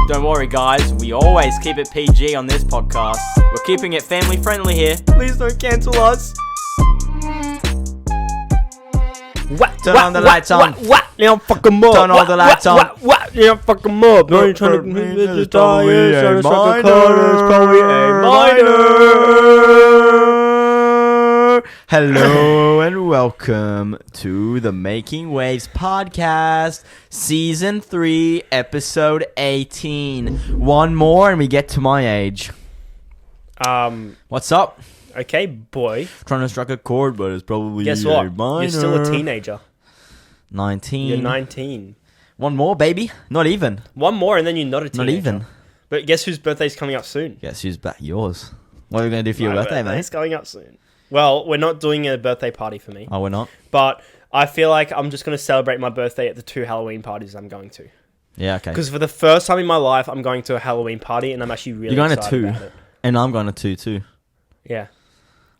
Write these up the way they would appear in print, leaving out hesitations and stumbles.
Don't worry guys, we always keep it PG on this podcast. We're keeping it family friendly here. Please don't cancel us. Turn on the lights on. Now fuck 'em up. Turn all the lights on. Now fuck 'em up. Don't you trying to bitches tires, trying to suck a quarter, it's probably a minor. Hello and welcome to the Making Waves podcast, season 3, episode 18. One more and we get to my age. What's up? Okay, boy. Trying to strike a chord, but it's probably Guess what? a minor. You're still a teenager. 19. You're 19. One more, baby. Not even. One more and then you're not a teenager. Not even. But guess whose birthday's coming up soon? Guess who's back? Yours. What are we going to do for your birthday, mate? It's coming up soon. Well, we're not doing a birthday party for me. Oh, we're not? But I feel like I'm just going to celebrate my birthday at the 2 Halloween parties I'm going to. Yeah, okay. Because for the first time in my life, I'm going to a Halloween party and I'm actually really excited about it. You're going to 2? And I'm going to 2 too. Yeah.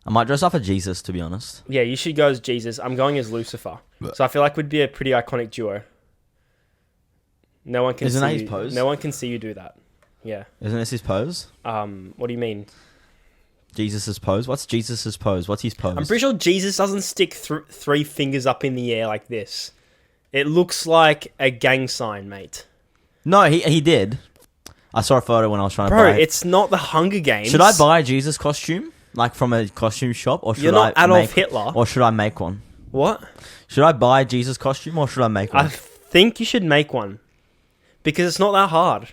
I might dress up as Jesus, to be honest. Yeah, you should go as Jesus. I'm going as Lucifer. So I feel like we'd be a pretty iconic duo. No one can Isn't see that his you. pose? No one can see you do that. Yeah. Isn't this his pose? What do you mean? Jesus' pose? What's Jesus' pose? What's his pose? I'm pretty sure Jesus doesn't stick 3 fingers up in the air like this. It looks like a gang sign, mate. No, he did. I saw a photo when I was trying to buy it. Bro, it's not the Hunger Games. Should I buy a Jesus costume? Like from a costume shop? Or should You're not I Adolf Hitler. Or should I make one? What? Should I buy a Jesus costume or should I make one? I think you should make one. Because it's not that hard.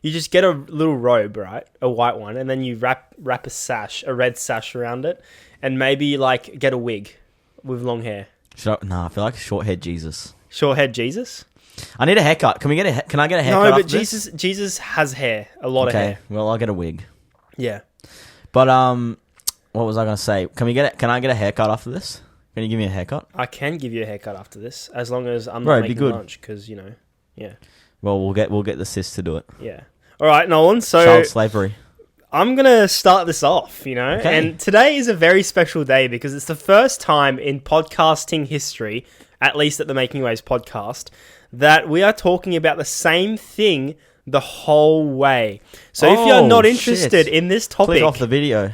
You just get a little robe, right? A white one. And then you wrap a sash, a red sash around it. And maybe like get a wig with long hair. I feel like short-haired Jesus. Short-haired Jesus? I need a haircut. Can I get a haircut? No, but after this? Jesus has hair. A lot of hair. Okay, well, I'll get a wig. Yeah. But, what was I going to say? Can I get a haircut after this? Can you give me a haircut? I can give you a haircut after this, as long as I'm not making lunch, because, you know, yeah. Well, we'll get the sis to do it. Yeah. All right, Nolan, so... Child slavery. I'm going to start this off, you know? Okay. And today is a very special day, because it's the first time in podcasting history, at least at the Making Waves podcast, that we are talking about the same thing the whole way. So if you're not interested in this topic... Click off the video.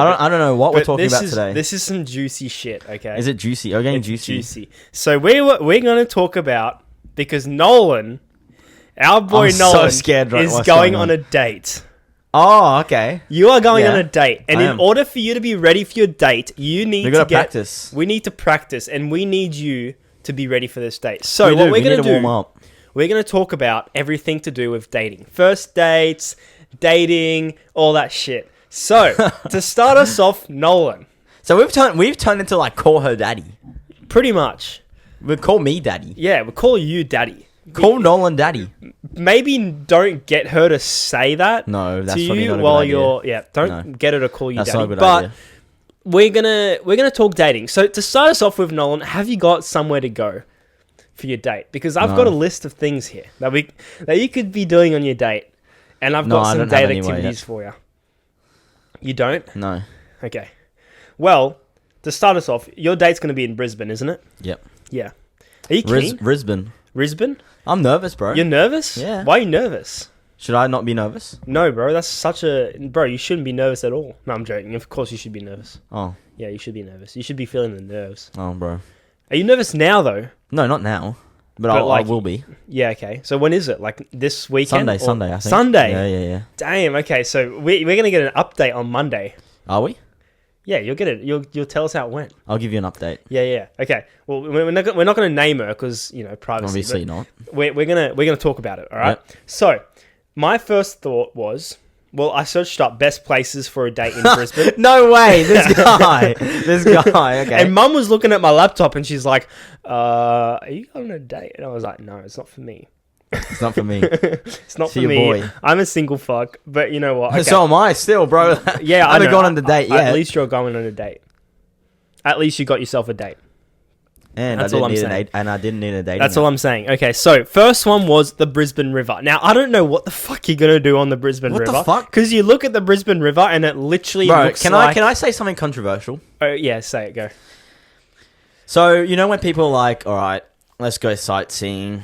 I don't know what we're talking about today. This is some juicy shit, okay? Is it juicy? Are we getting juicy? Juicy. So we're going to talk about... Because Nolan, our boy Nolan, is going on a date. Oh, okay. You are going on a date. And in order for you to be ready for your date, you need to practice. We need to practice. And we need you to be ready for this date. So what we're going to do... warm up. We're going to talk about everything to do with dating. First dates, dating, all that shit. So, to start us off, Nolan. So we've turned into like call her daddy. Pretty much. We call me daddy. Yeah, we call you daddy. Call Nolan daddy. Maybe don't get her to say that. No, that's to probably you not a while good you're idea. don't get her to call you That's daddy. not a good but idea. we're gonna talk dating. So to start us off with, Nolan, have you got somewhere to go for your date? Because I've got a list of things here that you could be doing on your date, and I've got some date activities for you. You don't? No. Okay. Well, to start us off, your date's going to be in Brisbane, isn't it? Yep. Yeah. Are you keen? Brisbane. Brisbane? I'm nervous, bro. You're nervous? Yeah. Why are you nervous? Should I not be nervous? No, bro. That's such a... Bro, you shouldn't be nervous at all. No, I'm joking. Of course you should be nervous. Oh. Yeah, you should be nervous. You should be feeling the nerves. Oh, bro. Are you nervous now, though? No, not now. But I will be. Yeah, okay. So when is it? Like this weekend? Sunday, I think. Sunday? Yeah. Damn, okay. So we're going to get an update on Monday. Are we? Yeah, you'll get it. You'll tell us how it went. I'll give you an update. Yeah. Okay. Well, we're not going to name her because, you know, privacy. Obviously not. We're gonna talk about it, all right? Yep. So, my first thought was, well, I searched up best places for a date in Brisbane. No way, this guy. Okay. And Mum was looking at my laptop and she's like, are you going on a date? And I was like, no, it's not for me. It's not for me. It's not for your me. Boy. I'm a single fuck, but you know what? Okay. So am I still, bro. Yeah, I haven't gone on the date yet. At least you're going on a date. At least you got yourself a date. And That's I all I'm didn't saying. I didn't need a date. That's all I'm saying. Okay, so first one was the Brisbane River. Now, I don't know what the fuck you're going to do on the Brisbane River. What the fuck? Because you look at the Brisbane River and it literally looks can I say something controversial? Oh, yeah, say it, go. So, you know when people are like, all right, let's go sightseeing,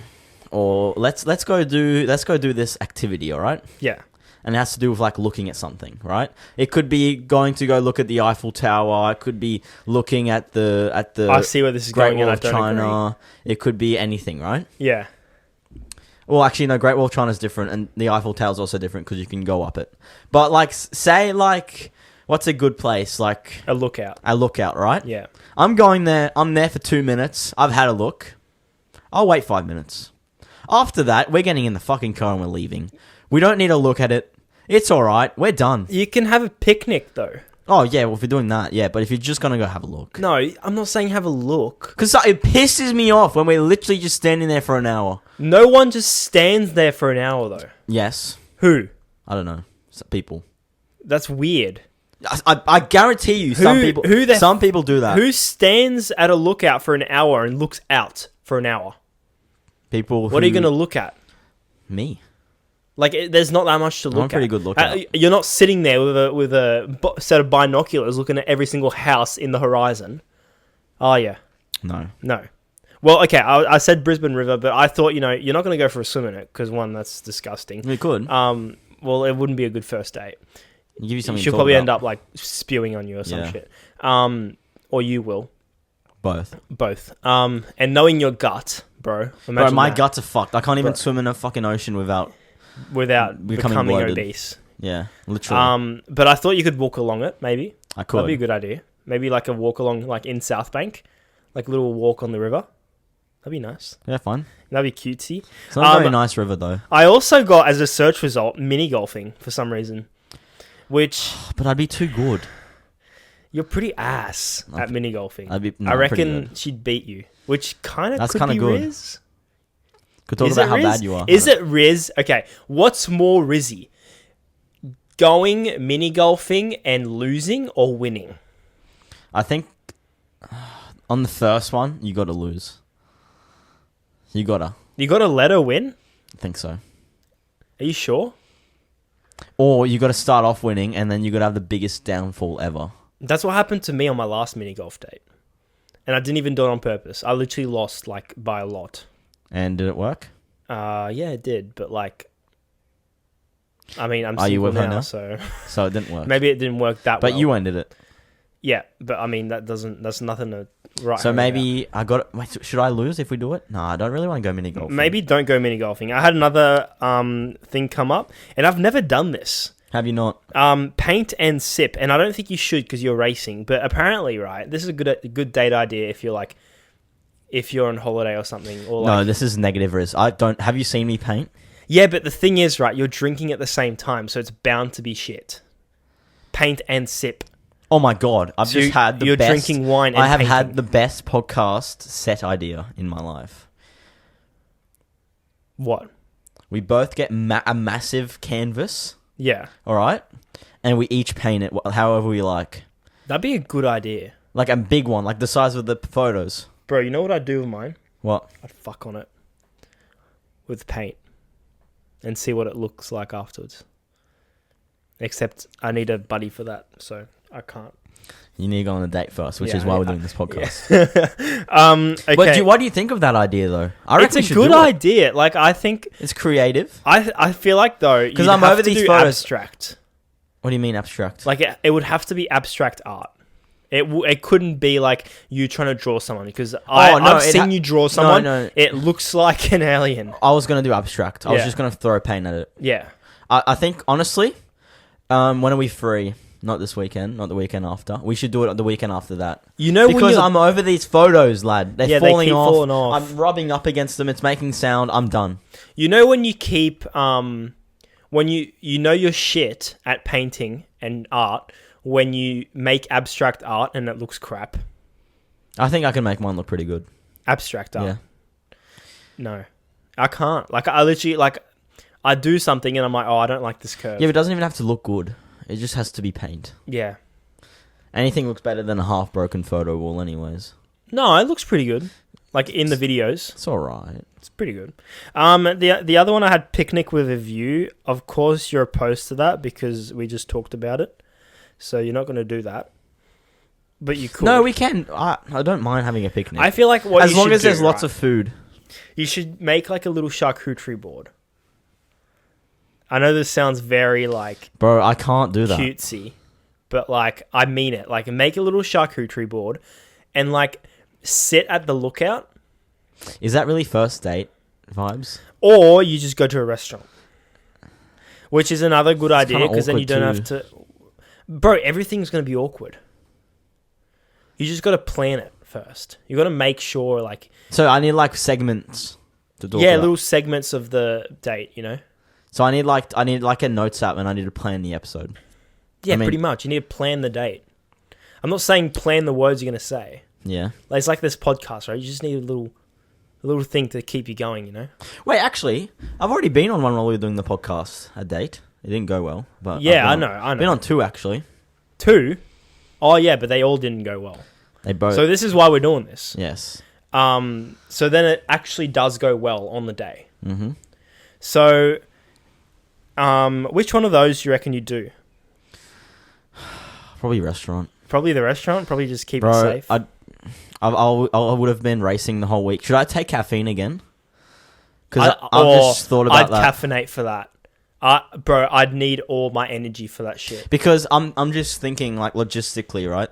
or let's go do this activity, all right? Yeah. And it has to do with like looking at something, right? It could be going to go look at the Eiffel Tower. It could be looking at the I see where this is Great going, Wall and I of don't China. agree. It could be anything, right? Yeah. Well, actually, no. Great Wall of China is different, and the Eiffel Tower is also different because you can go up it. But like, say like, what's a good place? Like A lookout. a lookout, right? Yeah. I'm going there. I'm there for 2 minutes. I've had a look. I'll wait 5 minutes. After that, we're getting in the fucking car and we're leaving. We don't need to look at it. It's all right. We're done. You can have a picnic though. Oh, yeah. Well, if you're doing that, yeah. But if you're just going to go have a look. No, I'm not saying have a look. Because it pisses me off when we're literally just standing there for an hour. No one just stands there for an hour though. Yes. Who? I don't know. People. That's weird. I guarantee you some people do that. Who stands at a lookout for an hour and looks out for an hour? People What are you going to look at? Me. Like, there's not that much to look at. I'm a pretty good lookout. You're not sitting there with a set of binoculars looking at every single house in the horizon. Oh, yeah. No. Well, okay, I said Brisbane River, but I thought, you're not going to go for a swim in it, because one, that's disgusting. We could. Well, it wouldn't be a good first date. Give you something. She'll probably end up, like, spewing on you or some shit. Or you will. Both. And knowing your gut, bro. My guts are fucked. I can't even swim in a fucking ocean without becoming bloated. obese. Yeah, literally. But I thought you could walk along it, maybe. I could. That'd be a good idea. Maybe like a walk along, like in South Bank. Like a little walk on the river. That'd be nice. Yeah, fine. That'd be cutesy. It's not a very nice river, though. I also got, as a search result, mini golfing for some reason. Which... But I'd be too good. You're pretty ass at mini golfing. I reckon she'd beat you. Which kind of could be good. Riz. Could talk about how bad you are. Is it Riz? Okay, what's more Rizzy? Going mini golfing and losing or winning? I think on the first one, you got to lose. You got to let her win? I think so. Are you sure? Or you got to start off winning, and then you got to have the biggest downfall ever. That's what happened to me on my last mini golf date. And I didn't even do it on purpose. I literally lost, like, by a lot. And did it work? Yeah, it did. But, like, I mean, I'm Are you single with her now, now? so... So it didn't work. Maybe it didn't work that well. But you ended it. Yeah, but I mean, that's nothing to write So home maybe wait, should I lose if we do it? No, I don't really want to go mini golfing. Maybe don't go mini golfing. I had another thing come up, and I've never done this. Have you not? Paint and sip, and I don't think you should because you're racing. But apparently, right, this is a good date idea if you're on holiday or something. Or No, this is negative risk. Have you seen me paint? Yeah, but the thing is, right, you're drinking at the same time, so it's bound to be shit. Paint and sip. Oh my god! You're drinking wine. And I have painting. had the best podcast set idea in my life. What? We both get a massive canvas. Yeah. All right, and we each paint it however we like. That'd be a good idea. Like a big one, like the size of the photos. Bro, you know what I'd do with mine? What? I'd fuck on it with paint and see what it looks like afterwards. Except I need a buddy for that, so I can't. You need to go on a date first, which is why we're doing this podcast. Okay. But what do you think of that idea, though? I reckon it's a good idea. Like, I think it's creative. I feel like though, because I'm over these photos. Abstract. What do you mean abstract? Like it would have to be abstract art. It couldn't be like you trying to draw someone because I've seen you draw someone. No. It looks like an alien. I was gonna do abstract. I was just gonna throw paint at it. Yeah. I think honestly, when are we free? Not this weekend. Not the weekend after. We should do it the weekend after that. You know, because I'm over these photos, lad. They're falling keep off. falling off. I'm rubbing up against them. It's making sound. I'm done. You know when you keep when you know your shit at painting and art when you make abstract art and it looks crap. I think I can make mine look pretty good. Abstract art. Yeah. No, I can't. Like I literally I do something and I'm like, oh, I don't like this curve. Yeah, but it doesn't even have to look good. It just has to be paint. Yeah. Anything looks better than a half-broken photo wall anyways. No, it looks pretty good. Like in the videos. It's alright. It's pretty good. The other one I had picnic with a view. Of course, you're opposed to that because we just talked about it. So you're not going to do that. But you could. No, we can. I don't mind having a picnic. I feel like as long as there's lots of food. You should make like a little charcuterie board. I know this sounds very like Bro, I can't do that. cutesy, but like I mean it. Like make a little charcuterie board and like sit at the lookout. Is that really first date vibes? Or you just go to a restaurant. Which is another good idea kinda because then you don't awkward have to... Bro, everything's going to be awkward. You just got to plan it first. You got to make sure like... So I need like segments to talk Yeah, about. little segments of the date, you know? So I need like a notes app and I need to plan the episode. Yeah, I mean- pretty much. You need to plan the date. I'm not saying plan the words you're going to say. Yeah. Like, it's like this podcast, right? You just need a little thing to keep you going, you know? Wait, actually, I've already been on one while we were doing the podcast, a date. It didn't go well, but Yeah, I I've know. been on 2 actually. 2? Oh, yeah, but they all didn't go well. They both. So this is why we're doing this. Yes. So then it actually does go well on the day. Mm-hmm. So, which one of those do you reckon you do? Probably restaurant. Probably the restaurant. Probably just keep it Bro, safe. I would have been racing the whole week. Should I take caffeine again? Because I've just thought about that. I'd caffeinate for that. Bro, I'd need all my energy for that shit. Because I'm just thinking like logistically, right?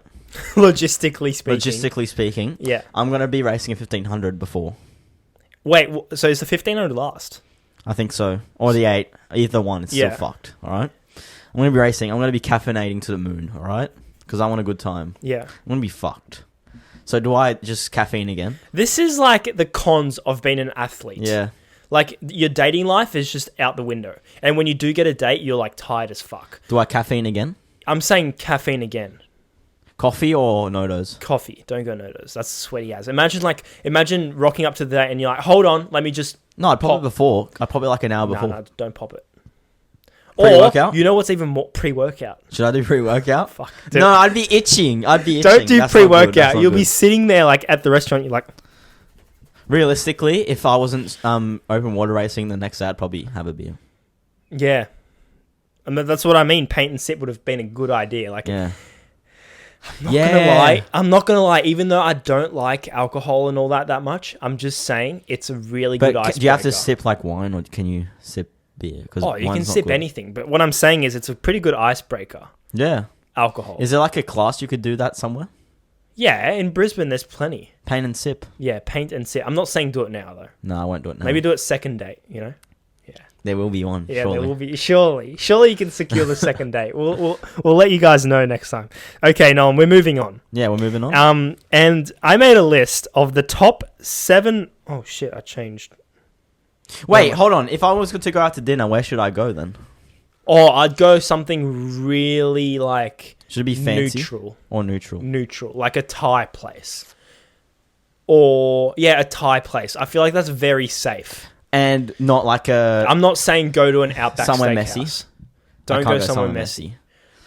Logistically speaking. Logistically speaking, Yeah. I'm gonna be racing a 1500 before. Wait, so is the 1500 last? I think so, or the 8. Either one, it's Yeah. still fucked. All right. I'm gonna be racing. I'm gonna be caffeinating to the moon. All right. Because I want a good time. Yeah. I'm gonna be fucked. So do I just caffeine again? This is like the cons of being an athlete. Yeah. Like, your dating life is just out the window. And when you do get a date, you're, like, tired as fuck. Do I caffeine again? I'm saying caffeine again. Coffee or no-dos? Coffee. Don't go no-dos. That's sweaty as. Imagine rocking up to the date and you're like, hold on, let me just... No, I'd pop it before. I'd pop it like an hour before. No, don't pop it. Pre-workout? Or, you know what's even more... Pre-workout. Should I do pre-workout? Fuck. No, I'd be itching. Don't Don't do That's not good. That's pre-workout. not You'll be good. sitting there, like, at the restaurant, you're like... Realistically, if I wasn't open water racing the next day, I'd probably have a beer. Yeah. I mean, that's what I mean. Paint and sip would have been a good idea. Like, Yeah. I'm not gonna lie. Even though I don't like alcohol and all that much, I'm just saying it's a really good icebreaker. Do you have to sip like wine or can you sip beer? Oh, you can sip anything. But what I'm saying is it's a pretty good icebreaker. Yeah. Alcohol. Is there like a class you could do that somewhere? Yeah, in Brisbane there's plenty. Paint and sip. Yeah, paint and sip. I'm not saying do it now though. No, I won't do it now. Maybe do it second date, you know? Yeah. There will be one. Yeah, surely. there will be. Surely you can secure the second date. We'll let you guys know next time. Okay, Nolan, we're moving on. Yeah, we're moving on. And I made a list of the top 7... Oh shit, I changed. Wait, hold on. If I was to go out to dinner, where should I go then? Or I'd go something really like... Should it be fancy Neutral. or neutral? Neutral. Like a Thai place. Or, yeah, a Thai place. I feel like that's very safe. And not like a I'm not saying go to an Outback somewhere Steakhouse. messy. Don't go somewhere messy.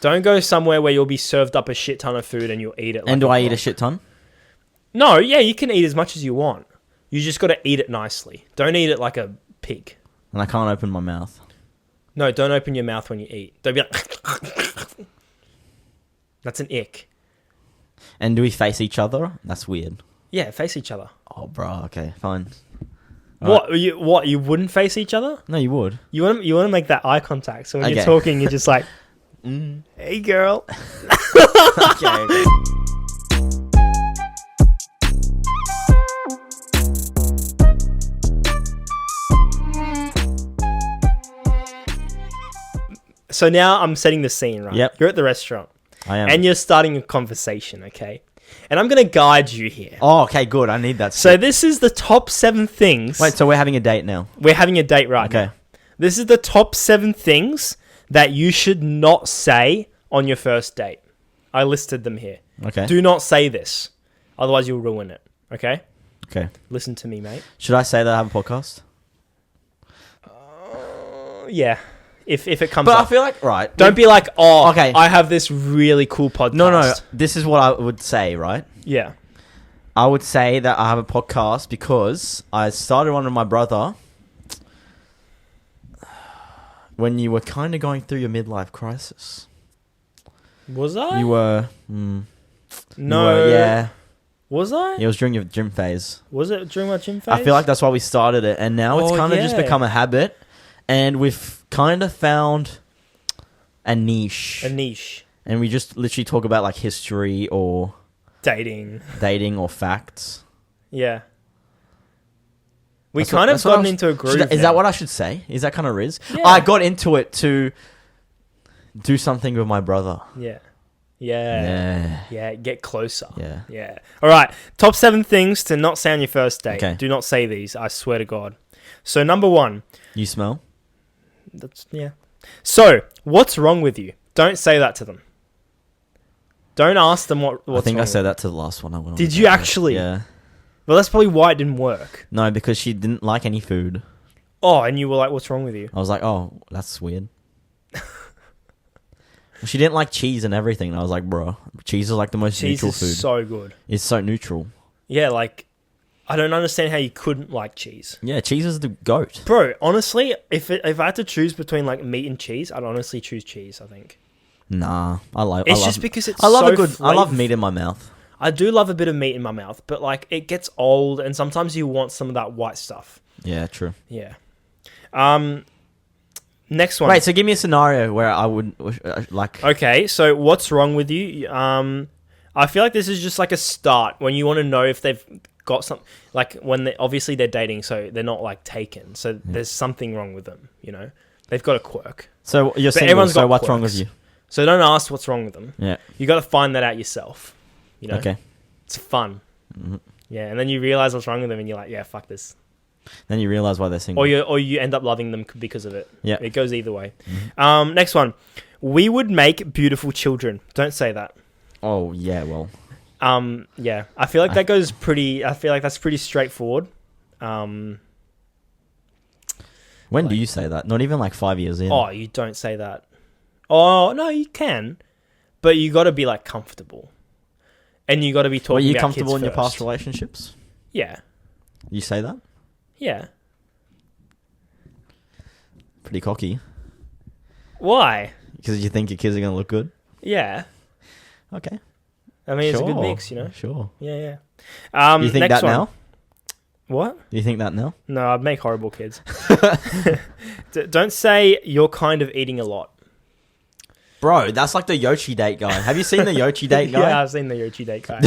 Don't go somewhere where you'll be served up a shit ton of food and you'll eat it. Like And do I eat a rock. shit ton? No, yeah, you can eat as much as you want. You just got to eat it nicely. Don't eat it like a pig. And I can't open my mouth. No, don't open your mouth when you eat. Don't be like... That's an ick. And do we face each other? That's weird. Yeah, face each other. Oh, bro. Okay, fine. What you wouldn't face each other? No, you would. You want to make that eye contact. So when you're Okay. talking, you're just like, "Hey, girl." Okay. So now I'm setting the scene, right? Yep. You're at the restaurant I am. and you're starting a conversation, okay? And I'm going to guide you here. Oh, okay, good. I need that. So this is the top 7 things. Wait, so we're having a date now? We're having a date right Okay. now. This is the top 7 things that you should not say on your first date. I listed them here. Okay. Do not say this. Otherwise, you'll ruin it. Okay? Okay. Listen to me, mate. Should I say that I have a podcast? Yeah. If it comes But up. I feel like, right. Don't be like, oh, Okay. I have this really cool podcast. No. This is what I would say, right? Yeah. I would say that I have a podcast because I started one with my brother when you were kind of going through your midlife crisis. Was I? You were... No. yeah. Was I? It was during your gym phase. Was it during my gym phase? I feel like that's why we started it, and now it's kind of just yeah. become a habit, and we've kind of found a niche. A niche. And we just literally talk about like history or Dating or facts. Yeah. We That's kind what- of that's what gotten I was- into a groove. Is now. that what I should say? Is that kind of Riz? Yeah. I got into it to do something with my brother. Yeah. Yeah. Yeah. Get closer. Yeah. Yeah. All right. Top 7 things to not say on your first date. Okay. Do not say these. I swear to God. So number 1. You smell? Yeah. So what's wrong with you? Don't say that to them. Don't ask them what's I think wrong I said with that to the last one I went on. Did a you date with. actually? Yeah. Well, that's probably why it didn't work. No, because she didn't like any food. Oh, and you were like, what's wrong with you? I was like, oh, that's weird. She didn't like cheese and everything. And I was like, bro, cheese is like the most Cheese neutral is food. so good. It's so neutral. Yeah, like, I don't understand how you couldn't like cheese. Yeah, cheese is the goat. Bro, honestly, if I had to choose between like meat and cheese, I'd honestly choose cheese, I think. Nah, I love. It's just because it's I love so a good. I love flavorful. meat in my mouth. I do love a bit of meat in my mouth, but like it gets old and sometimes you want some of that white stuff. Yeah, true. Yeah. Next one. Wait, so give me a scenario where I would like. Okay, so what's wrong with you? I feel like this is just like a start when you want to know if they've got some, like when obviously they're dating, so they're not like taken. So there's something wrong with them, you know? They've got a quirk. So you're But single. everyone's So got what's wrong with quirks. you? So don't ask what's wrong with them. Yeah. You got to find that out yourself, you know? Okay. It's fun. Mhm. Yeah, and then you realize what's wrong with them and you're like, yeah, fuck this. Then you realize why they're single. Or you end up loving them because of it. Yeah. It goes either way. Mhm. Next one. We would make beautiful children. Don't say that. Oh yeah, well. Yeah. I feel like that goes pretty. I feel like that's pretty straightforward. When do you say that? Not even like 5 years in. Oh, you don't say that. Oh no, you can, but you got to be like comfortable, and you got to be talking. Were you about comfortable kids in your past first. relationships? Yeah. You say that? Yeah. Pretty cocky. Why? Because you think your kids are gonna look good. Yeah. Okay. I mean, it's a good Sure. mix, you know. Sure. Yeah, yeah. You think next that one. now? What? You think that now? No, I'd make horrible kids. Don't say you're kind of eating a lot. Bro, that's like the Yoshi date guy. Have you seen the Yoshi date guy? Yeah, I've seen the Yoshi date guy.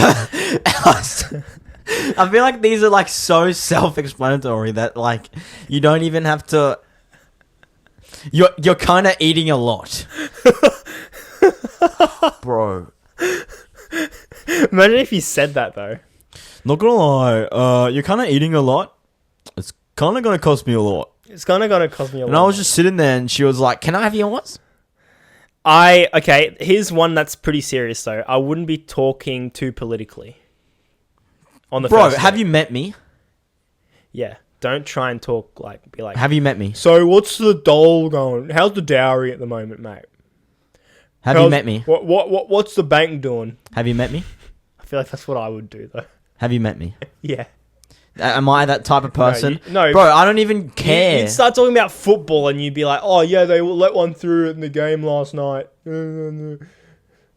I feel like these are like so self-explanatory that like you don't even have to. You're kind of eating a lot, bro. Imagine if you said that though. Not gonna lie, you're kind of eating a lot. It's kind of gonna cost me a lot. It's kind of gonna cost me a lot. And I was just sitting there, and she was like, "Can I have yours?" Okay, here's one that's pretty serious though. I wouldn't be talking too politically. On the Bro, first have date. you met me? Yeah, don't try and talk be like. Have you met me? So what's the dole going? How's the dowry at the moment, mate? Have you met me? What's the bank doing? Have you met me? I feel like that's what I would do though. Have you met me? Yeah. Am I that type of person? No, Bro, I don't even care. You'd start talking about football and you'd be like, oh yeah, they let one through in the game last night.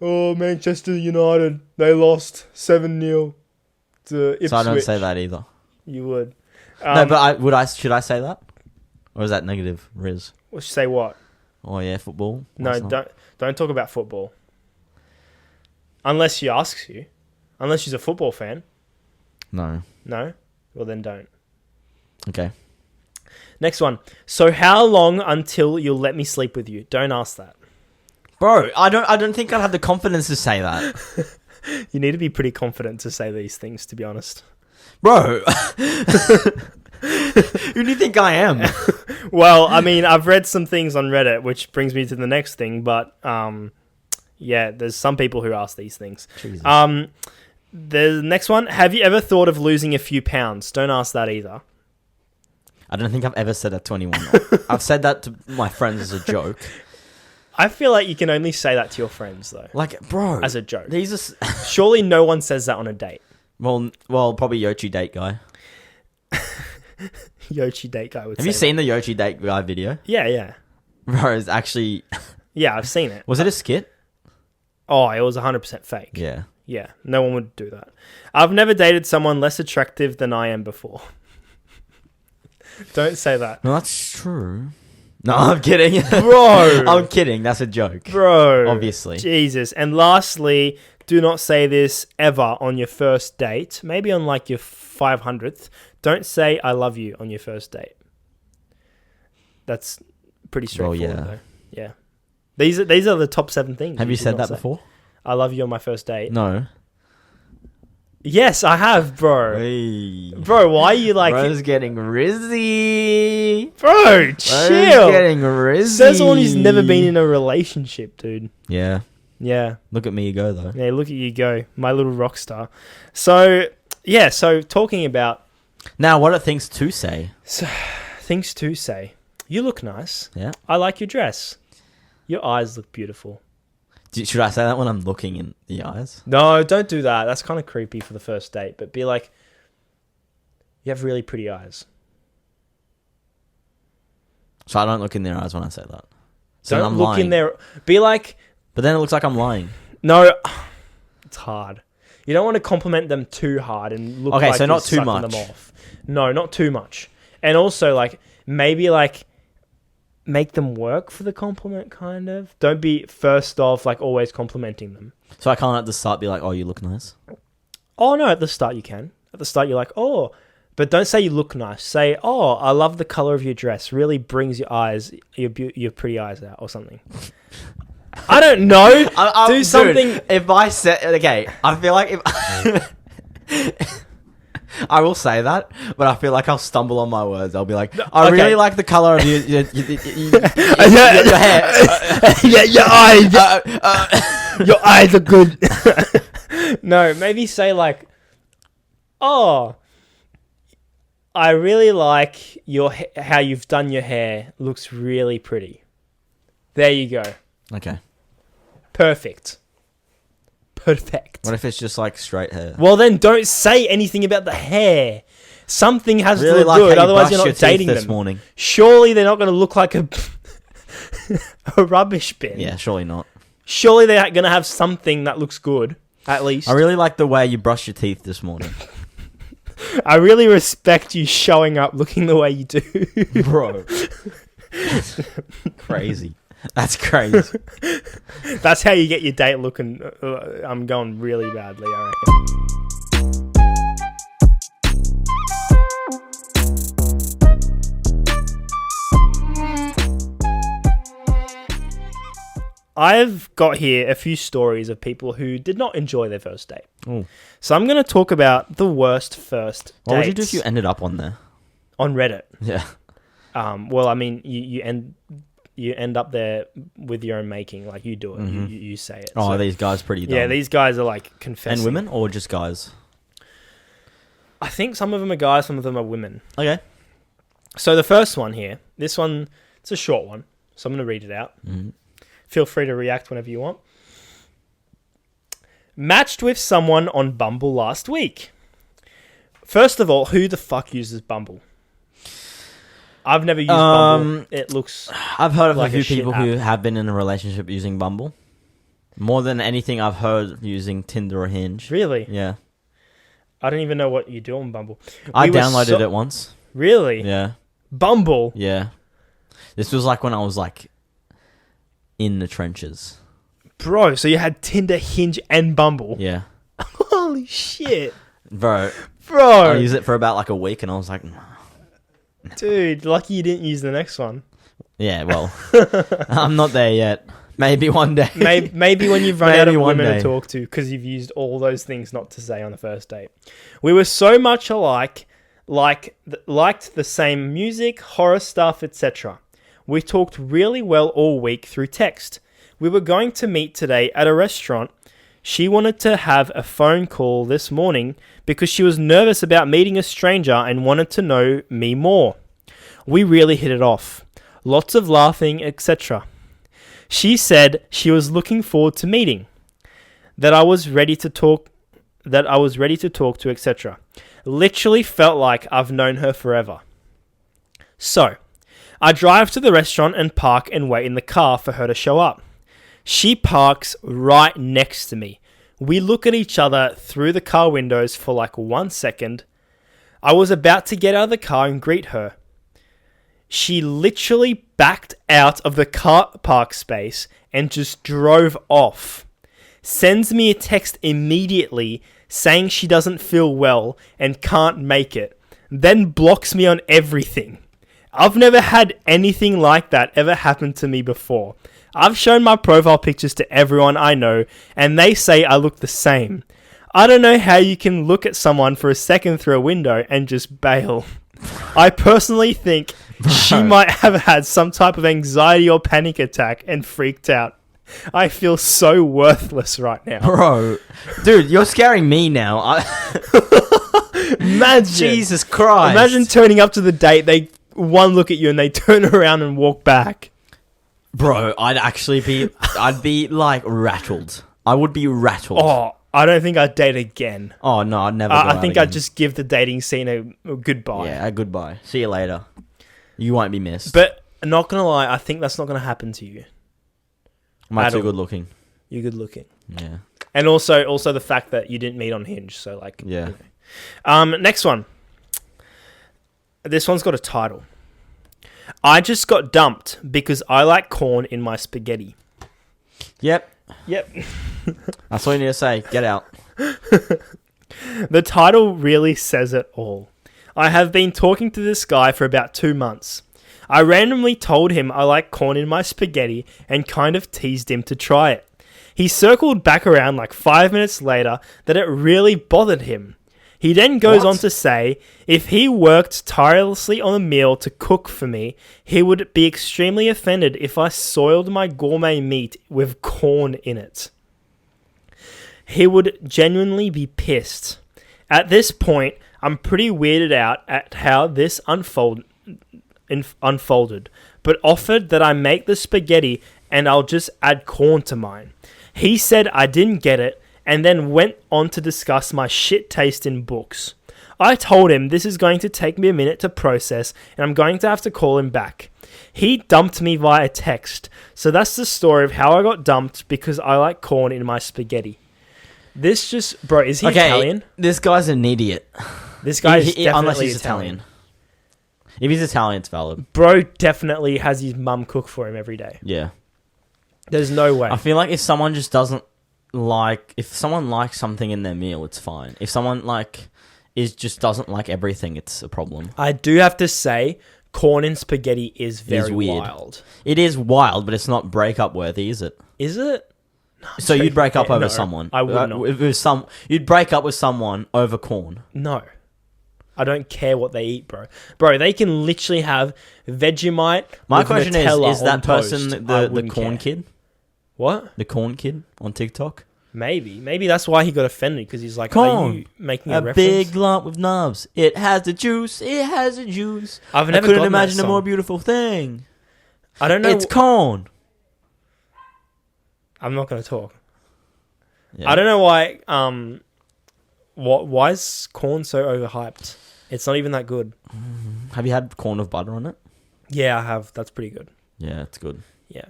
Oh, Manchester United, they lost 7-0 to Ipswich. So I don't say that either. You would. No, but should I say that? Or is that negative, Riz? Say what? Oh yeah, football. No, What's not? don't talk about football. Unless she asks you. Unless she's a football fan. No. No? Well then don't. Okay. Next one. So how long until you'll let me sleep with you? Don't ask that. Bro, I don't think I'd have the confidence to say that. You need to be pretty confident to say these things, to be honest. Bro. Who do you think I am? Well, I mean, I've read some things on Reddit, which brings me to the next thing, but yeah, there's some people who ask these things. Jesus. The next one, have you ever thought of losing a few pounds? Don't ask that either. I don't think I've ever said that to anyone. I've said that to my friends as a joke. I feel like you can only say that to your friends, though. Like, bro. As a joke. These are... Surely no one says that on a date. well, probably Yoshi date guy. Yoshi date guy would say Have you seen that. the Yoshi date guy video? Yeah. Bro, it's actually... Yeah, I've seen it. Was it a skit? Oh, it was 100% fake. Yeah. Yeah, no one would do that. I've never dated someone less attractive than I am before. Don't say that. No, that's true. No, I'm kidding. Bro. I'm kidding. That's a joke. Bro. Obviously. Jesus. And lastly, do not say this ever on your first date. Maybe on like your 500th. Don't say I love you on your first date. That's pretty straightforward though. Yeah. These are the top 7 things. Have you said that before? I love you on my first date. No. Yes, I have, bro. Hey. Bro, why are you like... Bro's getting rizzy. Bro, chill. Bro's getting rizzy. Says someone who's never been in a relationship, dude. Yeah. Yeah. Look at me go, though. Yeah, look at you go. My little rock star. So, yeah, so talking about... Now, what are things to say? So, things to say. You look nice. Yeah. I like your dress. Your eyes look beautiful. Should I say that when I'm looking in the eyes? No, don't do that. That's kind of creepy for the first date. But be like, you have really pretty eyes. So I don't look in their eyes when I say that. So Don't I'm look lying. in there. Be like... But then it looks like I'm lying. No, it's hard. You don't want to compliment them too hard and look like so you're not too sucking much. them off. No, not too much. And also, like, maybe, like, make them work for the compliment, kind of. Don't be, first off, like, always complimenting them. So I can't at the start be like, oh, you look nice? Oh, no, at the start you can. At the start you're like, oh... But don't say you look nice. Say, oh, I love the color of your dress. Really brings your eyes, your pretty eyes out or something. I don't know. Do something. Dude, if I said... Okay, I feel like if... I will say that, but I feel like I'll stumble on my words. I'll be like, I really like the color of your hair. Yeah, your eyes. Your eyes are good. No, maybe say like, oh... I really like how you've done your hair. Looks really pretty. There you go. Okay. Perfect. What if it's just like straight hair? Well, then don't say anything about the hair. Something has really to look like good, how otherwise you you're not brushed your dating teeth this them. morning. Surely they're not going to look like a rubbish bin. Yeah, surely not. Surely they're going to have something that looks good, at least. I really like the way you brushed your teeth this morning. I really respect you showing up looking the way you do. Bro. Crazy. That's crazy. That's how you get your date looking. I'm going really badly, I reckon. I've got here a few stories of people who did not enjoy their first date. Ooh. So I'm going to talk about the worst first dates. What would you do if you ended up on there? On Reddit. Yeah. Well, I mean, you end up there with your own making. Like, you do it. Mm-hmm. You say it. Oh, So, these guys pretty dumb. yeah, these guys are like confessing. And women or just guys? I think some of them are guys, some of them are women. Okay. So the first one here, this one, it's a short one. So I'm going to read it out. Mm-hmm. Feel free to react whenever you want. Matched with someone on Bumble last week. First of all, who the fuck uses Bumble? I've never used Bumble. It looks... I've heard of like a a few people shit who app. have been in a relationship using Bumble. More than anything, I've heard using Tinder or Hinge. Really? Yeah. I don't even know what you do on Bumble. I downloaded it once. Really? Yeah. Bumble? Yeah. This was like when I was like in the trenches. Bro, so you had Tinder, Hinge, and Bumble? Yeah. Holy shit. Bro. Bro. I used it for about like a week and I was like, nah. Dude, lucky you didn't use the next one. Yeah, well, I'm not there yet. Maybe one day. Maybe when you've run out of Maybe one women day. to talk to, because you've used all those things not to say on the first date. We were so much alike, liked the same music, horror stuff, etc. We talked really well all week through text. We were going to meet today at a restaurant. She wanted to have a phone call this morning because she was nervous about meeting a stranger and wanted to know me more. We really hit it off. Lots of laughing, etc. She said she was looking forward to meeting, that I was ready to talk to, etc. Literally felt like I've known her forever. So, I drive to the restaurant and park and wait in the car for her to show up. She parks right next to me. We look at each other through the car windows for like 1 second. I was about to get out of the car and greet her. She literally backed out of the car park space and just drove off. Sends me a text immediately saying she doesn't feel well and can't make it. Then blocks me on everything. I've never had anything like that ever happen to me before. I've shown my profile pictures to everyone I know and they say I look the same. I don't know how you can look at someone for a second through a window and just bail. I personally think she might have had some type of anxiety or panic attack and freaked out. I feel so worthless right now. Bro, dude, you're scaring me now. Imagine. Jesus Christ. Imagine turning up to the date, they one look at you and they turn around and walk back. Bro, I'd be like rattled. I would be rattled. Oh, I don't think I'd date again. Oh, no, I'd never go I out think again. I'd just give the dating scene a goodbye. Yeah, a goodbye. See you later. You won't be missed. But not going to lie, I think that's not going to happen to you. Am I at too all. good looking? You're good looking. Yeah. And also the fact that you didn't meet on Hinge. So, like... Yeah. You know. Next one. This one's got a title. I just got dumped because I like corn in my spaghetti. Yep. That's all you need to say. Get out. The title really says it all. I have been talking to this guy for about 2 months. I randomly told him I like corn in my spaghetti and kind of teased him to try it. He circled back around like 5 minutes later that it really bothered him. He then goes on to say, if he worked tirelessly on a meal to cook for me, he would be extremely offended if I soiled my gourmet meat with corn in it. He would genuinely be pissed. At this point, I'm pretty weirded out at how this unfolded, but offered that I make the spaghetti and I'll just add corn to mine. He said I didn't get it, and then went on to discuss my shit taste in books. I told him this is going to take me a minute to process, and I'm going to have to call him back. He dumped me via text, so that's the story of how I got dumped because I like corn in my spaghetti. This just... Bro, is he Italian? This guy's an idiot. This guy is definitely unless he's Italian. If he's Italian, it's valid. Bro definitely has his mum cook for him every day. Yeah. There's no way. I feel like if someone just doesn't if someone likes something in their meal, it's fine. If someone just doesn't like everything, it's a problem. I do have to say, corn in spaghetti is very weird. wild. It is wild, but it's not breakup worthy, is it? Is it? No, so you'd break up over someone? I would not. If it was you'd break up with someone over corn? No. I don't care what they eat, bro. Bro, they can literally have Vegemite. My question is that toast. person the corn kid? What? The corn kid on TikTok? Maybe that's why he got offended, because he's like, corn, are you making a reference? Big lump with knobs. It has the juice. It has the juice. I couldn't imagine a more beautiful thing. I don't know. It's corn. I'm not going to talk. Yeah. I don't know why. Why is corn so overhyped? It's not even that good. Have you had corn with butter on it? Yeah, I have. That's pretty good. Yeah, it's good. Yeah.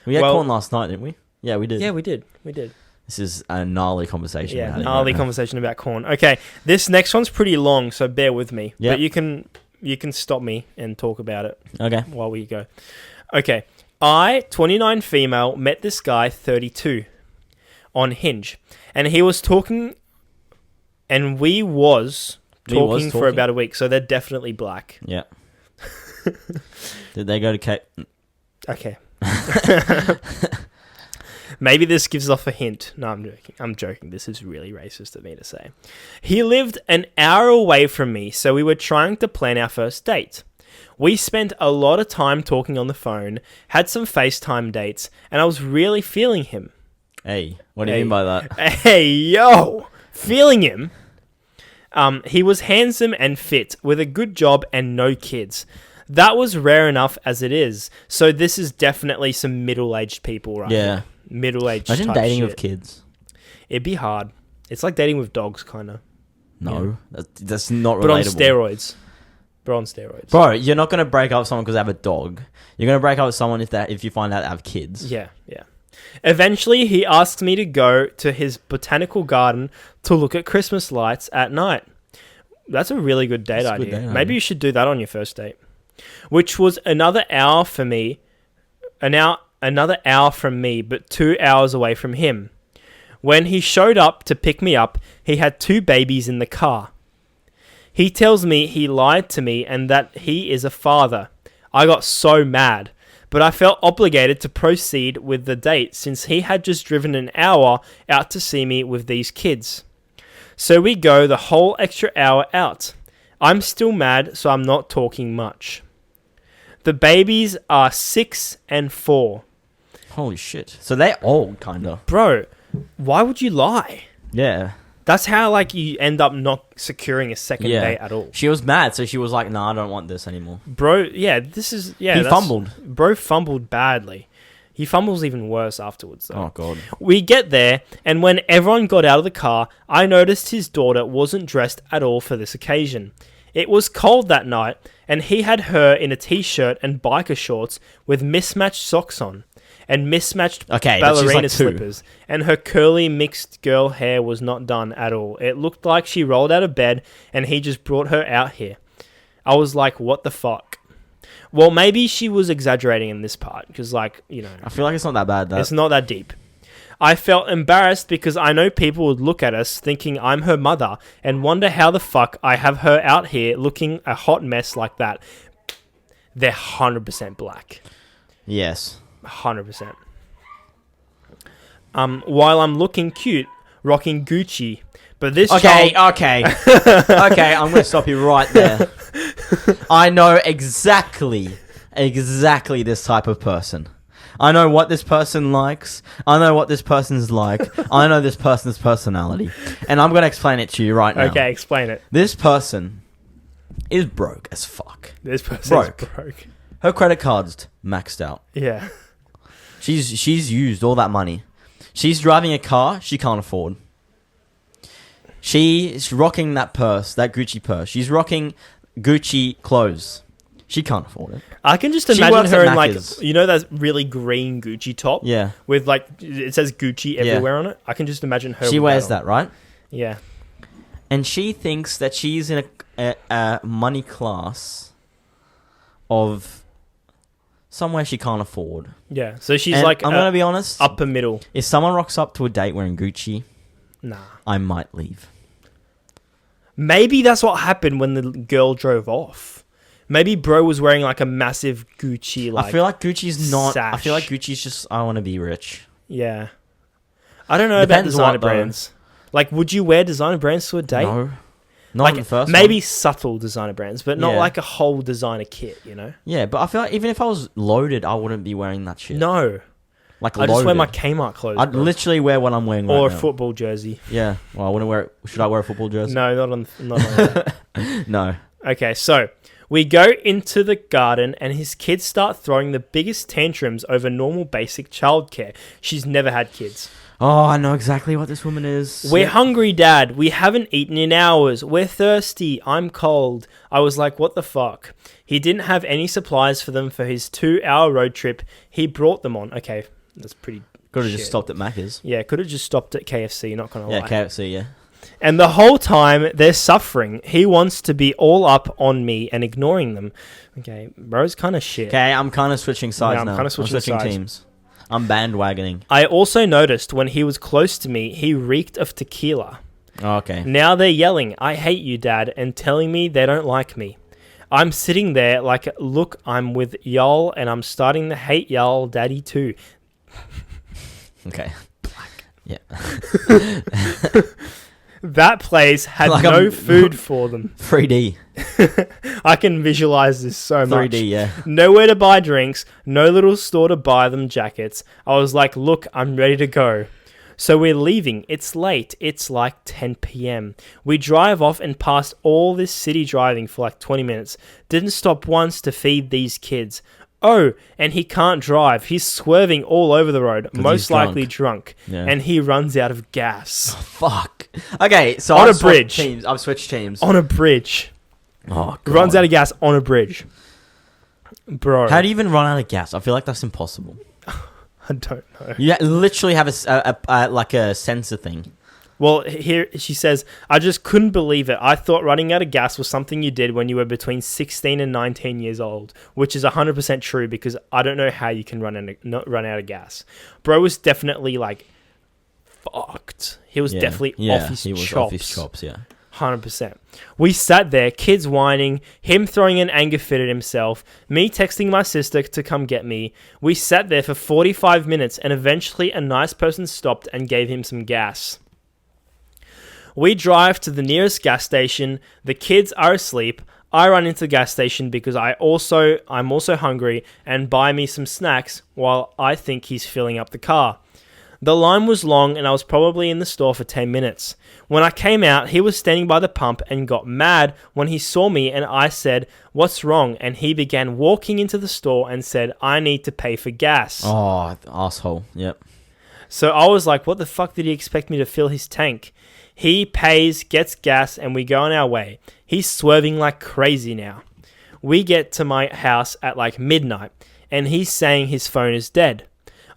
We had corn last night, didn't we? Yeah, we did. Yeah, we did. This is a gnarly conversation. Yeah, gnarly conversation about corn. Okay, this next one's pretty long, so bear with me. Yeah. But you can stop me and talk about it. Okay. While we go. Okay. I, 29 female, met this guy, 32, on Hinge. And he was talking... And we was talking for about a week, so they're definitely black. Yeah. Did they go to Cape... Okay. Maybe this gives off a hint. No, I'm joking. This is really racist of me to say. He lived an hour away from me, so we were trying to plan our first date. We spent a lot of time talking on the phone, had some FaceTime dates, and I was really feeling him. Hey, what do you mean by that? Hey, yo! Feeling him. He was handsome and fit, with a good job and no kids. That was rare enough as it is. So this is definitely some middle-aged people, right? Yeah. Middle-aged Imagine type dating shit. with kids. It'd be hard. It's like dating with dogs, kind of. No, that's not relatable. But on steroids. Bro, you're not going to break up with someone because they have a dog. You're going to break up with someone if you find out they have kids. Yeah. Eventually, he asks me to go to his botanical garden to look at Christmas lights at night. That's a really good date idea. Maybe you should do that on your first date. Which was another hour for me, another hour from me, but 2 hours away from him. When he showed up to pick me up, he had 2 babies in the car. He tells me he lied to me and that he is a father. I got so mad, but I felt obligated to proceed with the date since he had just driven an hour out to see me with these kids. So we go the whole extra hour out. I'm still mad, so I'm not talking much. The babies are 6 and 4. Holy shit. So they're old, kind of. Bro, why would you lie? Yeah. That's how, like, you end up not securing a second date at all. She was mad, so she was like, nah, I don't want this anymore. Bro, yeah, this is... yeah. He fumbled. Bro fumbled badly. He fumbles even worse afterwards, though. Oh, God. We get there, and when everyone got out of the car, I noticed his daughter wasn't dressed at all for this occasion. It was cold that night, and he had her in a t-shirt and biker shorts with mismatched socks on, and mismatched ballerina slippers, and her curly mixed girl hair was not done at all. It looked like she rolled out of bed, and he just brought her out here. I was like, what the fuck? Well, maybe she was exaggerating in this part, because, like, you know... I feel like it's not that bad, though. It's not that deep. I felt embarrassed because I know people would look at us thinking I'm her mother and wonder how the fuck I have her out here looking a hot mess like that. They're 100% black. Yes. 100%. While I'm looking cute, rocking Gucci, but this Okay, I'm going to stop you right there. I know exactly this type of person. I know what this person likes. I know what this person's like. I know this person's personality. And I'm going to explain it to you right now. Okay, explain it. This person is broke as fuck. This person is broke. Her credit card's maxed out. Yeah. She's used all that money. She's driving a car she can't afford. She's rocking that purse, that Gucci purse. She's rocking Gucci clothes. She can't afford it. I can just imagine her in, like, you know, that really green Gucci top? Yeah. With, like, it says Gucci everywhere on it. I can just imagine her. She wears that, right? Yeah. And she thinks that she's in a money class of somewhere she can't afford. Yeah. So she's and like... I'm going to be honest. Upper middle. If someone rocks up to a date wearing Gucci... Nah. I might leave. Maybe that's what happened when the girl drove off. Maybe bro was wearing like a massive Gucci, like, I feel like Gucci's not... sash. I feel like Gucci's just, I want to be rich. Yeah. I don't know about designer brands. Like, would you wear designer brands to a date? No. Not like, the first maybe one. Subtle designer brands, but not like a whole designer kit, you know? Yeah, but I feel like even if I was loaded, I wouldn't be wearing that shit. No. Like, I just wear my Kmart clothes. I'd literally wear what I'm wearing right now. Or a football jersey. Yeah. Well, I wouldn't wear it. Should I wear a football jersey? No, not on that. No. Okay, so... we go into the garden and his kids start throwing the biggest tantrums over normal basic childcare. She's never had kids. Oh, I know exactly what this woman is. We're hungry, Dad. We haven't eaten in hours. We're thirsty. I'm cold. I was like, what the fuck? He didn't have any supplies for them for his 2-hour road trip. He brought them on. Okay, that's pretty Could have just stopped at Macca's. Yeah, could have just stopped at KFC, not gonna lie. Yeah, KFC, yeah. And the whole time, they're suffering. He wants to be all up on me and ignoring them. Okay, bro's kind of shit. Okay, I'm kind of switching sides now. I'm kind of switching sides. Teams. I'm bandwagoning. I also noticed when he was close to me, he reeked of tequila. Oh, okay. Now they're yelling, I hate you, Dad, and telling me they don't like me. I'm sitting there like, look, I'm with y'all, and I'm starting to hate y'all, Daddy, too. Okay. Black. Yeah. That place had like no food for them. 3D. I can visualize this so much. 3D, yeah. Nowhere to buy drinks, no little store to buy them jackets. I was like, look, I'm ready to go. So we're leaving. It's late. It's like 10 p.m. We drive off and past all this city driving for like 20 minutes. Didn't stop once to feed these kids. Oh, and he can't drive. He's swerving all over the road, most likely drunk. Yeah. And he runs out of gas. Oh, fuck. Okay, so on a bridge. I've switched teams. On a bridge. Oh, God. Runs out of gas on a bridge. Bro. How do you even run out of gas? I feel like that's impossible. I don't know. You literally have like a sensor thing. Well, here she says, I just couldn't believe it. I thought running out of gas was something you did when you were between 16 and 19 years old, which is 100% true because I don't know how you can not run out of gas. Bro was definitely like fucked. He was definitely off his chops. Off his chops, yeah. 100%. We sat there, kids whining, him throwing an anger fit at himself, me texting my sister to come get me. We sat there for 45 minutes and eventually a nice person stopped and gave him some gas. We drive to the nearest gas station. The kids are asleep. I run into the gas station because I'm also hungry and buy me some snacks while I think he's filling up the car. The line was long and I was probably in the store for 10 minutes. When I came out, he was standing by the pump and got mad when he saw me and I said, "What's wrong?" And he began walking into the store and said, "I need to pay for gas." Oh, asshole. Yep. So I was like, what the fuck did he expect me to fill his tank? He pays, gets gas, and we go on our way. He's swerving like crazy now. We get to my house at like midnight, and he's saying his phone is dead.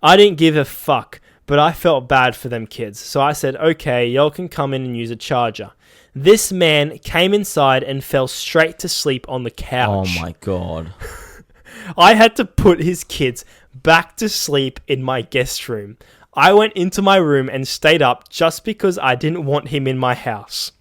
I didn't give a fuck, but I felt bad for them kids. So I said, okay, y'all can come in and use a charger. This man came inside and fell straight to sleep on the couch. Oh my God. I had to put his kids back to sleep in my guest room. I went into my room and stayed up just because I didn't want him in my house.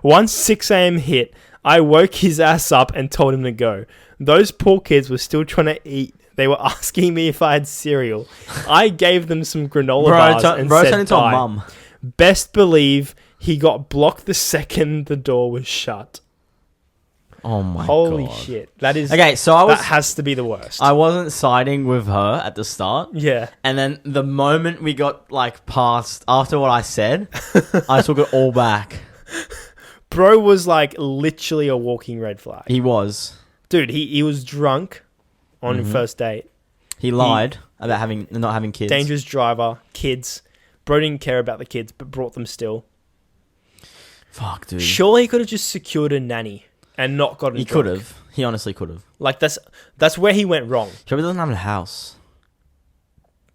Once 6 a.m. hit, I woke his ass up and told him to go. Those poor kids were still trying to eat. They were asking me if I had cereal. I gave them some granola bars and said bye. Mum. Best believe he got blocked the second the door was shut. Oh my God. Holy shit. That has to be the worst. I wasn't siding with her at the start. Yeah. And then the moment we got like past after what I said, I took it all back. Bro was like literally a walking red flag. He was. Dude, he was drunk on first date. He lied about not having kids. Dangerous driver, kids. Bro didn't care about the kids, but brought them still. Fuck, dude. Surely he could have just secured a nanny and not gotten He drunk. could have. He honestly could have. Like, that's where he went wrong. He probably doesn't have a house.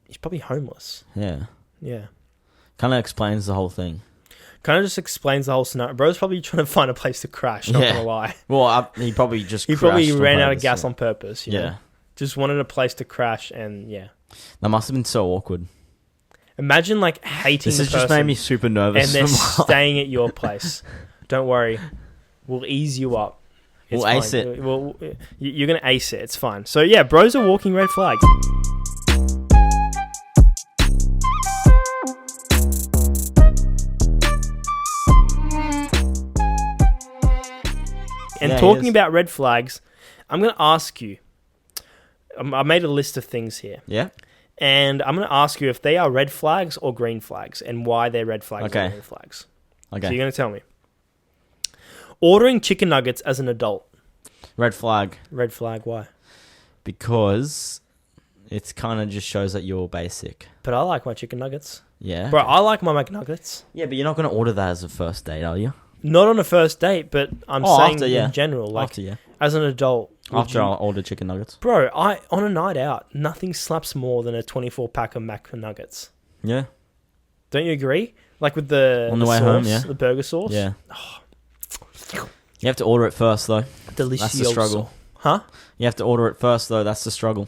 He's probably homeless. Yeah. Yeah. Kind of explains the whole thing. Kind of just explains the whole scenario. Bro's probably trying to find a place to crash, not gonna lie. Well, he probably just He probably ran out of gas on purpose. You know? Yeah. Just wanted a place to crash and, yeah. That must have been so awkward. Imagine, like, hating this the has person. just made me super nervous. And they're staying at your place. Don't worry. We'll ease you up. We'll ace it. You're going to ace it. It's fine. So, yeah, bros are walking red flags. And talking about red flags, I'm going to ask you. I made a list of things here. Yeah. And I'm going to ask you if they are red flags or green flags and why they're red flags or green flags. Okay. So you're going to tell me. Ordering chicken nuggets as an adult. Red flag. Red flag, why? Because it kind of just shows that you're basic. But I like my chicken nuggets. Yeah. Bro, I like my McNuggets. Yeah, but you're not going to order that as a first date, are you? Not on a first date, but I'm saying after, in general. Like, after, yeah. As an adult. After I'll order chicken nuggets. Bro, on a night out, nothing slaps more than a 24-pack of McNuggets. Yeah. Don't you agree? Like with the way sauce, home, yeah. The burger sauce? Yeah. Oh. You have to order it first, though. Delicioso. That's the struggle. Huh? You have to order it first, though. That's the struggle.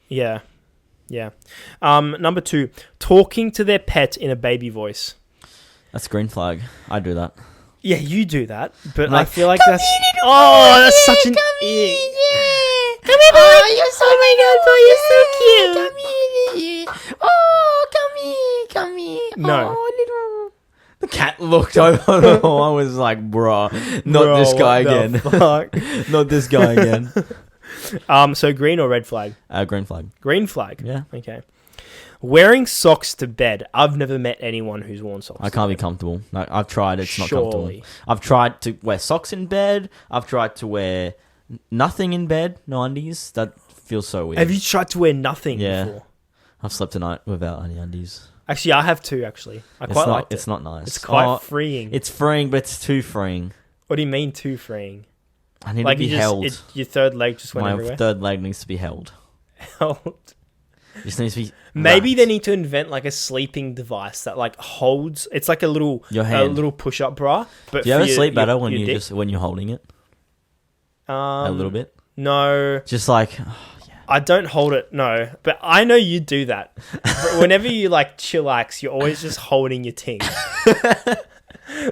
Yeah. Yeah. Number 2, talking to their pet in a baby voice. That's green flag. I do that. Yeah, you do that, but like, I feel like that's... Oh, that's such an... Yeah. Come here, boy. You're so... Oh my God, boy, you're so cute. Come here. Oh, come here. No. Oh, little... The cat looked over. I was like, bruh, not this guy again. Fuck? Not this guy again. So green or red flag? Green flag. Green flag? Yeah. Okay. Wearing socks to bed. I've never met anyone who's worn socks. I can't be comfortable. No, I've tried. It's not Surely. comfortable. I've tried to wear socks in bed. I've tried to wear nothing in bed. No undies. That feels so weird. Have you tried to wear nothing before? I've slept a night without any undies. Actually, I have too, actually. I quite like it. It's not nice. It's quite freeing. It's freeing, but it's too freeing. What do you mean too freeing? I need to be held. Your third leg just went everywhere? My third leg needs to be held. Held? Just needs to be. Maybe wrapped. they need to invent like a sleeping device that like holds. It's like a little push-up bra. But Do you ever for sleep better when your you dick. when you're holding it a little bit? No, Just like I don't hold it. No, but I know you do that. Whenever you like chillax, you're always just holding your ting.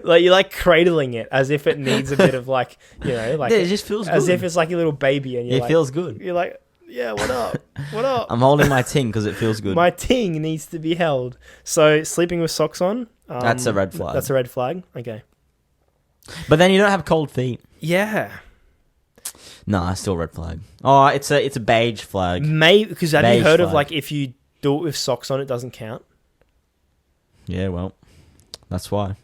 Like you're like cradling it as if it needs a bit of like, you know, like it just feels as good. if it's like your little baby, and It feels good. You're like, yeah, what up? What up? I'm holding my ting because it feels good. My ting needs to be held. So sleeping with socks on. That's a red flag. That's a red flag. Okay. But then you don't have cold feet. Yeah. Nah, still red flag. Oh, it's a beige flag. Maybe because have you Beige heard of flag. like if you do it with socks on, it doesn't count. Yeah, well, that's why.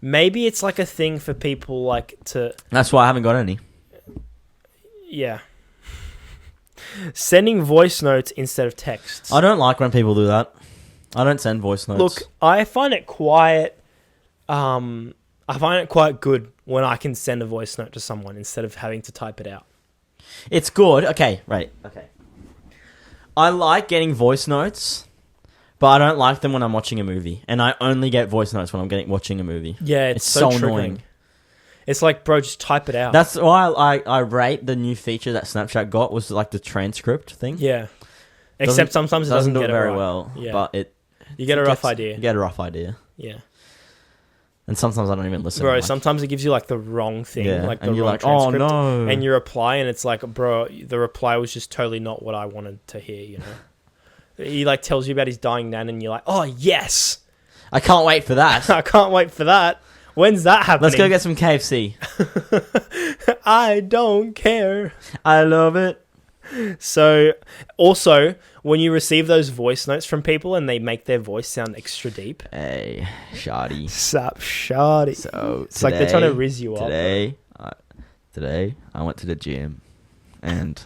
Maybe it's like a thing for people like to. That's why I haven't got any. Yeah. Sending voice notes instead of texts. I don't like when people do that. I don't send voice notes. Look, I find it quite good when I can send a voice note to someone instead of having to type it out. It's good. Okay, right. Okay. I like getting voice notes, but I don't like them when I'm watching a movie. And I only get voice notes when I'm watching a movie. Yeah, it's so triggering. Annoying. It's like, bro, just type it out. That's why I rate the new feature that Snapchat got was like the transcript thing. Yeah. Except sometimes it doesn't do get it very right. well. Yeah. But you get a rough idea. You get a rough idea. Yeah. And sometimes I don't even listen. Bro, sometimes it gives you like the wrong thing. Yeah, like the and you're wrong like, oh transcript. no. And you reply and it's like, bro, the reply was just totally not what I wanted to hear, you know? He like tells you about his dying nan and you're like, oh yes. I can't wait for that. I can't wait for that. When's that happening? Let's go get some KFC. I don't care. I love it. So, also, when you receive those voice notes from people and they make their voice sound extra deep. Hey, shoddy. Sup, shoddy. So it's like they're trying to rizz you up. Today, I went to the gym and,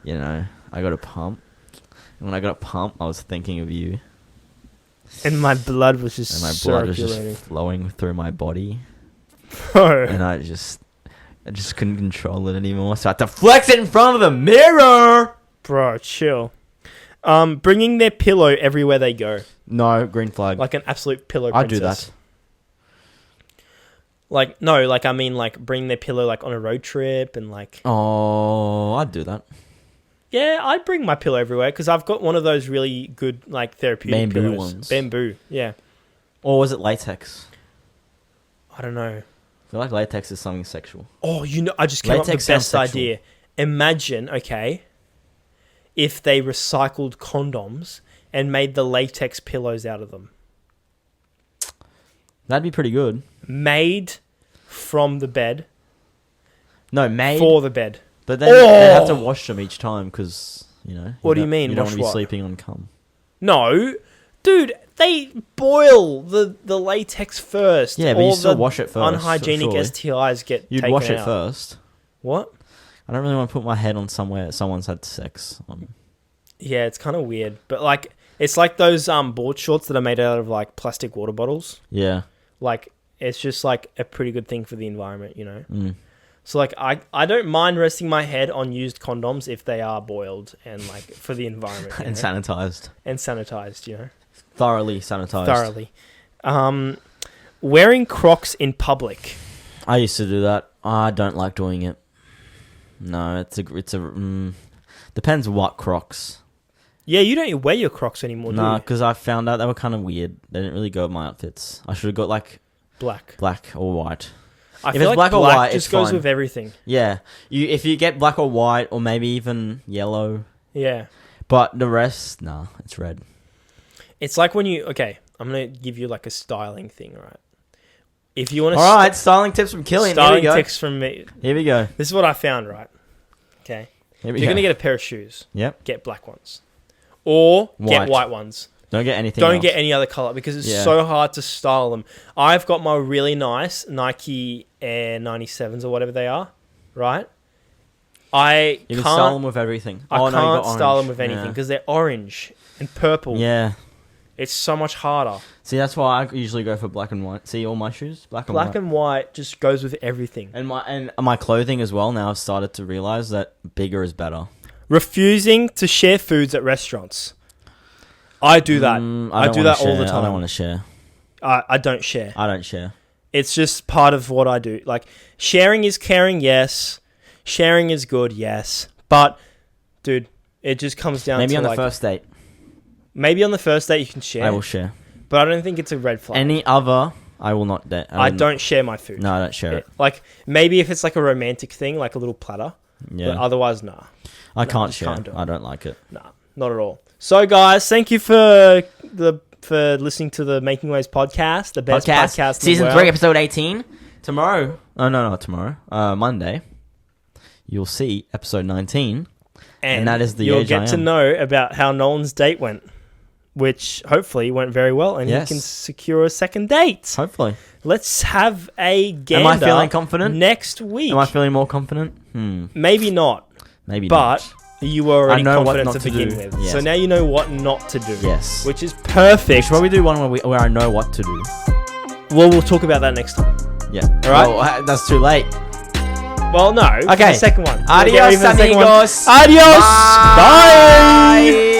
you know, I got a pump. And when I got a pump, I was thinking of you. And my blood was just And my blood was circulating. just flowing through my body. Bro. And I just couldn't control it anymore. So I had to flex it in front of the mirror. Bro, chill. Bringing their pillow everywhere they go. No, green flag. Like an absolute pillow I princess. do that. Like, no, like, I mean, like, bring their pillow, like, on a road trip and, like... Oh, I'd do that. Yeah, I'd bring my pillow everywhere because I've got one of those really good, like, therapeutic Bamboo pillows. ones. Bamboo, yeah. Or was it latex? I don't know. I feel like latex is something sexual. Oh, you know, I just came up with Latex the best sounds sexual. idea. Imagine, okay, if they recycled condoms and made the latex pillows out of them. That'd be pretty good. Made from the bed. No, made For the bed. But then they have to wash them each time because, you know... What do you mean, You don't wash want to be what? sleeping on cum. No. Dude, they boil the latex first. Yeah, but All you still the wash it first. unhygienic surely. STIs get You'd taken wash it out. first. What? I don't really want to put my head on somewhere someone's had sex on. Yeah, it's kind of weird. But, like, it's like those board shorts that are made out of, like, plastic water bottles. Yeah. Like, it's just, like, a pretty good thing for the environment, you know? Mm. So, like, I don't mind resting my head on used condoms if they are boiled and, like, for the environment. you And know? sanitized. And sanitized, you know? Thoroughly sanitized. Thoroughly. Wearing Crocs in public. I used to do that. I don't like doing it. No, depends what Crocs. Yeah, you don't wear your Crocs anymore, do Nah, you? because I found out they were kind of weird. They didn't really go with my outfits. I should have got like Black. or white. I If feel it's like black or white, just it's goes fine. with everything. Yeah, if you get black or white or maybe even yellow, Yeah. but the rest, nah, it's red. It's like when you... Okay, I'm going to give you, like, a styling thing, right? If you want to... All right, styling tips from Killian. Styling Here we go. tips from me. Here we go. This is what I found, right? Okay. Here If we you're go. going to get a pair of shoes, Yep. get black ones. Or get White. white ones. Don't get anything. Don't else. get any other color because it's Yeah. so hard to style them. I've got my really nice Nike Air 97s or whatever they are, right? I You can can't style them with everything. I Oh, no, you can't got style orange. them with anything Yeah. because they're orange and purple. Yeah. It's so much harder. See, that's why I usually go for black and white. See, all my shoes, black and Black white. and white just goes with everything. And my clothing as well. Now I've started to realize that bigger is better. Refusing to share foods at restaurants. I do that. I do that all the I time. don't want to share. I don't share. I don't share. It's just part of what I do. Like, sharing is caring, yes. Sharing is good, yes. But, dude, it just comes down to Maybe on the first date. Maybe on the first date you can share. I will share. But I don't think it's a red flag. Any other, I will not date. I don't share my food. No, I don't share it. Like, maybe if it's like a romantic thing, like a little platter. Yeah. But otherwise, nah. I can't share. Can't do it. I don't like it. Nah, not at all. So, guys, thank you for listening to the Making Waves podcast, the best podcast in the Season world. 3, episode 18. Tomorrow. Oh, no, not tomorrow. Monday. You'll see episode 19. And that is the you'll age I get to am. know about how Nolan's date went, which hopefully went very well, and Yes. he can secure a second date. Hopefully. Let's have a gander. Am I feeling confident? Next week? Am I feeling more confident? Maybe not, Maybe but not. you were already I know what confident not to to begin do. with. Yes. So now you know what not to do. Yes. Which is perfect. Should probably do one where I know what to do. Well, we'll talk about that next time. Yeah. All right. Well, that's too late. Well, no. Okay. The second one. Adios, We'll get ready for the second one. amigos. Adios. Bye. Bye.